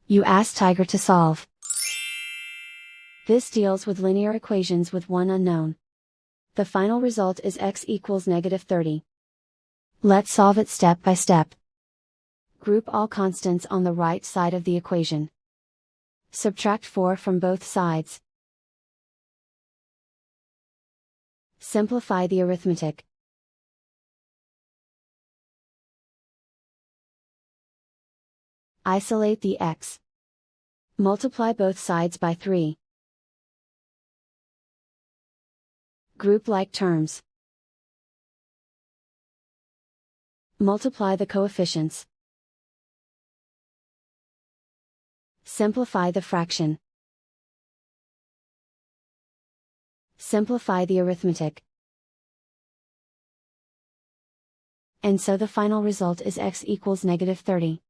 You ask Tiger to solve. This deals with linear equations with one unknown. The final result is x equals -30. Let's solve it step by step. Group all constants on the right side of the equation. Subtract 4 from both sides. Simplify the arithmetic. Isolate the x. Multiply both sides by 3. Group like terms. Multiply the coefficients. Simplify the fraction. Simplify the arithmetic. And so the final result is x equals -30.